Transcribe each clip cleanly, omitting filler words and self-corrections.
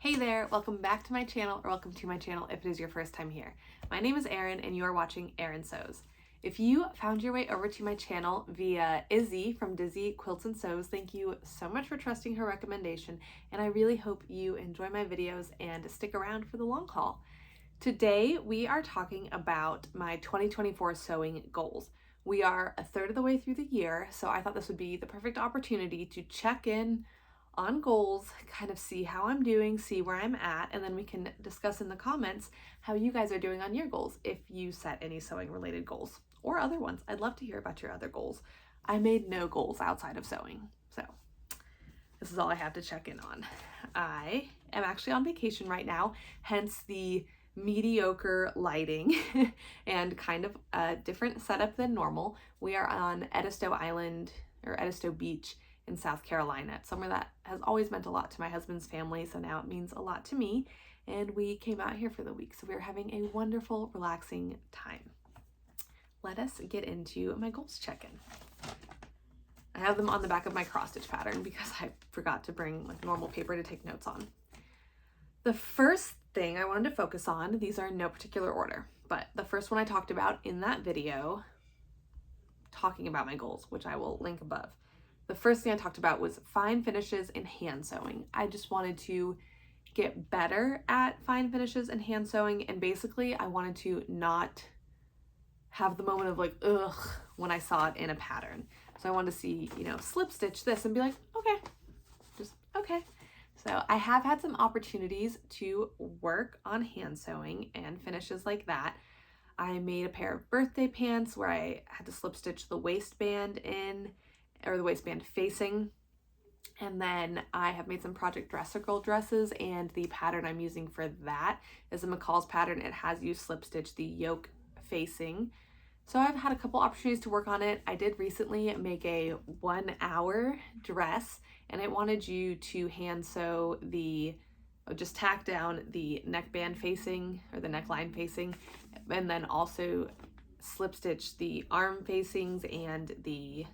Hey there, welcome back to my channel, or welcome to my channel if it is your first time here. My name is Erin and you are watching Erin Sews. If you found your way over to my channel via Izzy from Dizzy Quilts and Sews, thank you so much for trusting her recommendation, and I really hope you enjoy my videos and stick around for the long haul. Today we are talking about my 2024 sewing goals. We are a third of the way through the year, so I thought this would be the perfect opportunity to check in on goals, kind of see how I'm doing, see where I'm at, and then we can discuss in the comments how you guys are doing on your goals if you set any sewing related goals or other ones. I'd love to hear about your other goals. I made no goals outside of sewing, so this is all I have to check in on. I am actually on vacation right now, hence the mediocre lighting and kind of a different setup than normal. We are on Edisto Island, or Edisto Beach, in South Carolina, somewhere that has always meant a lot to my husband's family, so now it means a lot to me, and we came out here for the week, so we're having a wonderful, relaxing time. Let us get into my goals check-in. I have them on the back of my cross-stitch pattern because I forgot to bring like normal paper to take notes on. The first thing I wanted to focus on, these are in no particular order, but the first one I talked about in that video, talking about my goals, which I will link above. The first thing I talked about was fine finishes and hand sewing. I just wanted to get better at fine finishes and hand sewing, and basically I wanted to not have the moment of like, ugh, when I saw it in a pattern. So I wanted to see, slip stitch this and be like, okay, just okay. So I have had some opportunities to work on hand sewing and finishes like that. I made a pair of birthday pants where I had to slip stitch the waistband in, or the waistband facing, and then I have made some project dresser girl dresses, and the pattern I'm using for that is a McCall's pattern. It has you slip stitch the yoke facing. So I've had a couple opportunities to work on it. I did recently make a 1-hour dress, and it wanted you to hand sew just tack down the neckband facing, or the neckline facing, and then also slip stitch the arm facings and the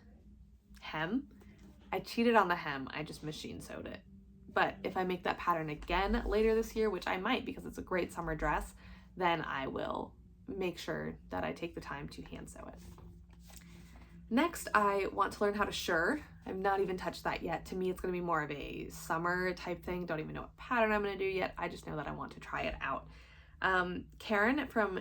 hem. I cheated on the hem, I just machine sewed it. But if I make that pattern again later this year, which I might because it's a great summer dress, then I will make sure that I take the time to hand sew it. Next, I want to learn how to shirr. I've not even touched that yet. To me, it's going to be more of a summer type thing. Don't even know what pattern I'm going to do yet. I just know that I want to try it out. Karen from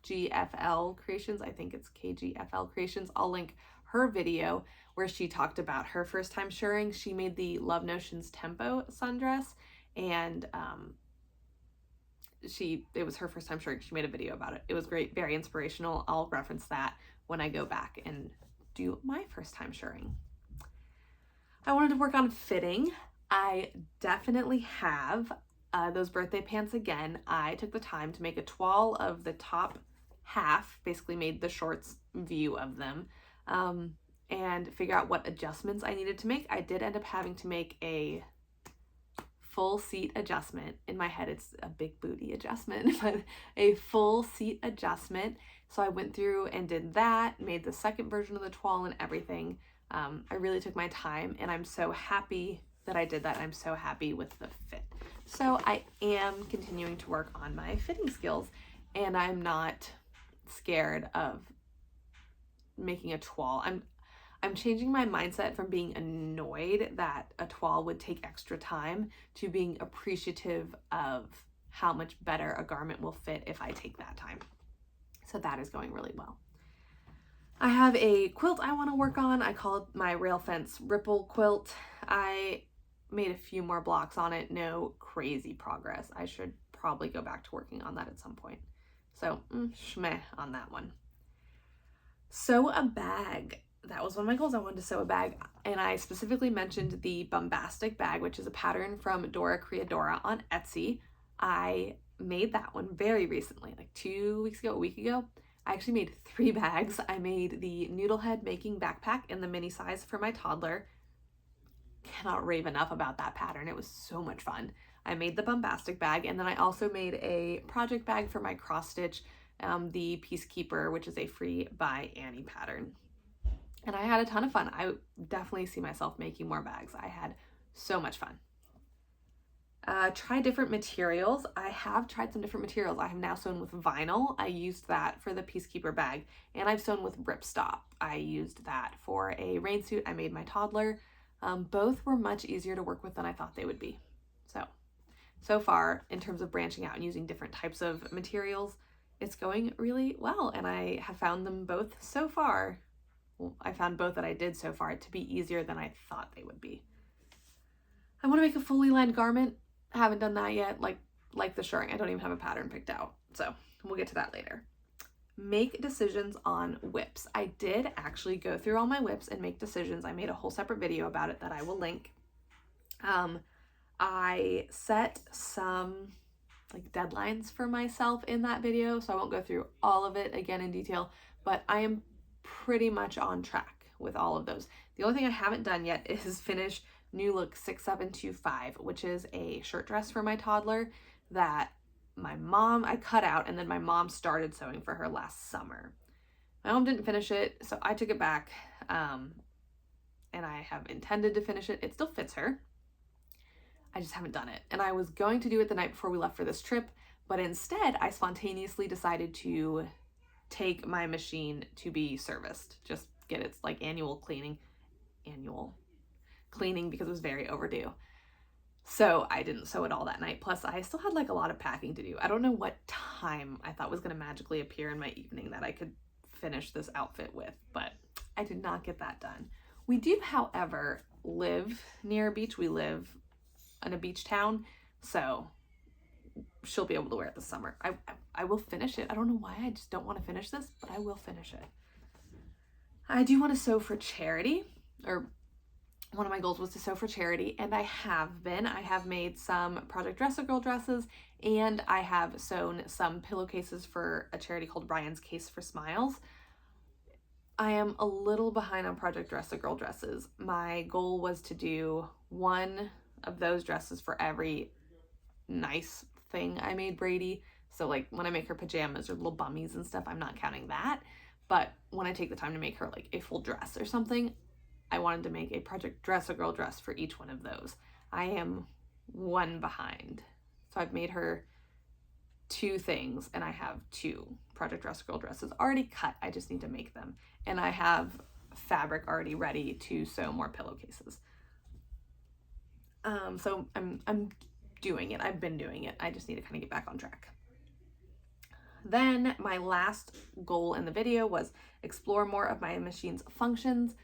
KGFL Creations, I think it's KGFL Creations, I'll link her video where she talked about her first time shirring. She made the Love Notions Tempo sundress, and it was her first time shirring. She made a video about it. It was great, very inspirational. I'll reference that when I go back and do my first time shirring. I wanted to work on fitting. I definitely have those birthday pants again. I took the time to make a toile of the top half, basically made the shorts view of them, and figure out what adjustments I needed to make. I did end up having to make a full seat adjustment. In my head, it's a big booty adjustment, but a full seat adjustment. So I went through and did that, made the second version of the toile and everything. I really took my time, and I'm so happy that I did that. I'm so happy with the fit. So I am continuing to work on my fitting skills, and I'm not scared of making a toile. I'm changing my mindset from being annoyed that a toile would take extra time to being appreciative of how much better a garment will fit if I take that time. So that is going really well. I have a quilt I want to work on. I call it my Rail Fence Ripple quilt. I made a few more blocks on it. No crazy progress. I should probably go back to working on that at some point. So shmeh on that one. Sew a bag. That was one of my goals. I wanted to sew a bag, and I specifically mentioned the bombastic bag, which is a pattern from Dora Creadora on Etsy. I made that one very recently, like 2 weeks ago, a week ago. I actually made 3 bags. I made the Noodlehead Making Backpack in the mini size for my toddler. Cannot rave enough about that pattern. It was so much fun. I made the bombastic bag, and then I also made a project bag for my cross stitch, the Peacekeeper, which is a Free by Annie pattern. And I had a ton of fun. I definitely see myself making more bags. I had so much fun. Try different materials. I have tried some different materials. I have now sewn with vinyl. I used that for the Peacekeeper bag, and I've sewn with ripstop. I used that for a rain suit I made my toddler. Both were much easier to work with than I thought they would be. So far, in terms of branching out and using different types of materials, it's going really well, and I have found them both so far. Well, I found both that I did so far to be easier than I thought they would be. I want to make a fully lined garment. I haven't done that yet, like the shirring. I don't even have a pattern picked out, so we'll get to that later. Make decisions on whips. I did actually go through all my whips and make decisions. I made a whole separate video about it that I will link. I set some deadlines for myself in that video, so I won't go through all of it again in detail, but I am pretty much on track with all of those. The only thing I haven't done yet is finish New Look 6725, which is a shirt dress for my toddler that I cut out, and then my mom started sewing for her last summer. My mom didn't finish it, so I took it back, and I have intended to finish it. It still fits her. I just haven't done it. And I was going to do it the night before we left for this trip, but instead I spontaneously decided to take my machine to be serviced. Just get its annual cleaning because it was very overdue. So I didn't sew it all that night. Plus I still had a lot of packing to do. I don't know what time I thought was going to magically appear in my evening that I could finish this outfit with, but I did not get that done. We do, however, live near a beach. We live in a beach town, so she'll be able to wear it this summer. I will finish it. I don't know why I just don't want to finish this, but I will finish it. I do want to sew for charity, or one of my goals was to sew for charity, and I have been. I have made some Project Dress a Girl dresses, and I have sewn some pillowcases for a charity called Ryan's Case for Smiles. I am a little behind on Project Dress a Girl dresses. My goal was to do one of those dresses for every nice thing I made Brady. So when I make her pajamas or little bummies and stuff, I'm not counting that. But when I take the time to make her a full dress or something, I wanted to make a Project Dress a Girl dress for each one of those. I am one behind. So I've made her 2 things, and I have 2 Project Dress a Girl dresses already cut. I just need to make them. And I have fabric already ready to sew more pillowcases. So I'm doing it. I've been doing it. I just need to kind of get back on track. Then my last goal in the video was explore more of my machine's functions.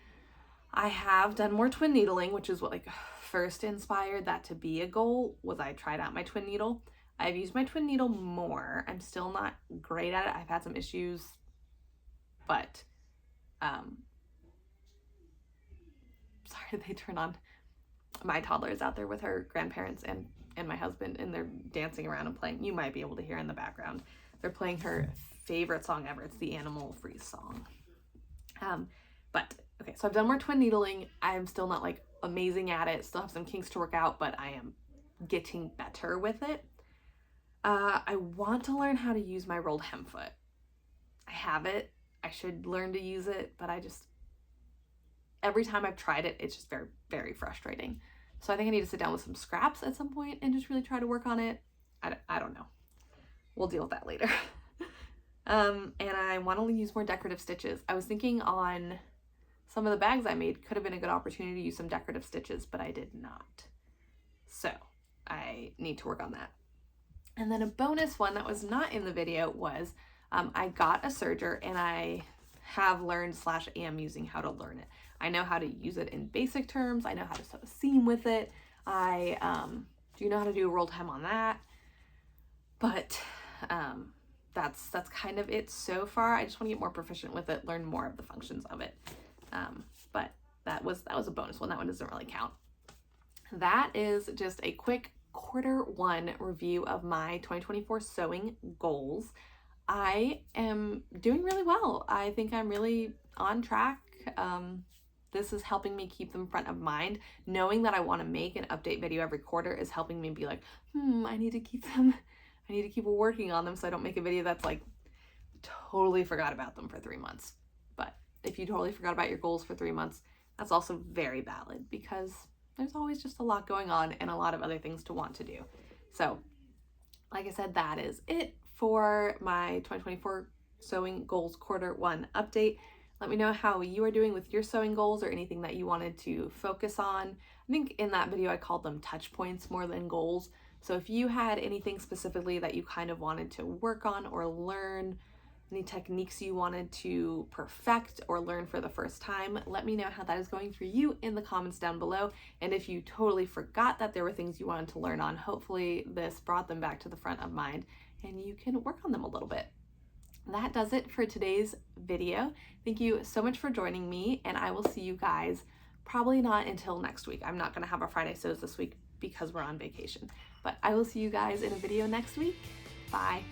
I have done more twin needling, which is what first inspired that to be a goal. Was I tried out my twin needle. I've used my twin needle more. I'm still not great at it. I've had some issues, but sorry, they turn on. My toddler is out there with her grandparents and my husband, and they're dancing around and playing. You might be able to hear in the background. They're playing her favorite song ever. It's the Animal Freeze song. But okay, so I've done more twin needling. I'm still not amazing at it. Still have some kinks to work out, but I am getting better with it. I want to learn how to use my rolled hem foot. I have it. I should learn to use it, but every time I've tried it, it's just very, very frustrating. So I think I need to sit down with some scraps at some point and just really try to work on it. I don't know. We'll deal with that later. And I want to use more decorative stitches. I was thinking on some of the bags I made could have been a good opportunity to use some decorative stitches, but I did not. So I need to work on that. And then a bonus one that was not in the video was I got a serger, and I have learned / am using how to learn it. I know how to use it in basic terms. I know how to sew a seam with it. I do know how to do a rolled hem on that. But that's kind of it so far. I just want to get more proficient with it, learn more of the functions of it. But that was a bonus one. That one doesn't really count. That is just a quick Q1 review of my 2024 sewing goals. I am doing really well. I think I'm really on track. This is helping me keep them front of mind. Knowing that I want to make an update video every quarter is helping me be I need to keep them. I need to keep working on them so I don't make a video that's totally forgot about them for 3 months. But if you totally forgot about your goals for 3 months, that's also very valid because there's always just a lot going on and a lot of other things to want to do. So like I said, that is it for my 2024 sewing goals quarter one update. Let me know how you are doing with your sewing goals or anything that you wanted to focus on. I think in that video I called them touch points more than goals. So if you had anything specifically that you kind of wanted to work on or learn, any techniques you wanted to perfect or learn for the first time, let me know how that is going for you in the comments down below. And if you totally forgot that there were things you wanted to learn on, hopefully this brought them back to the front of mind and you can work on them a little bit. That does it for today's video. Thank you so much for joining me, and I will see you guys probably not until next week. I'm not going to have our Friday sews this week because we're on vacation, but I will see you guys in a video next week. Bye.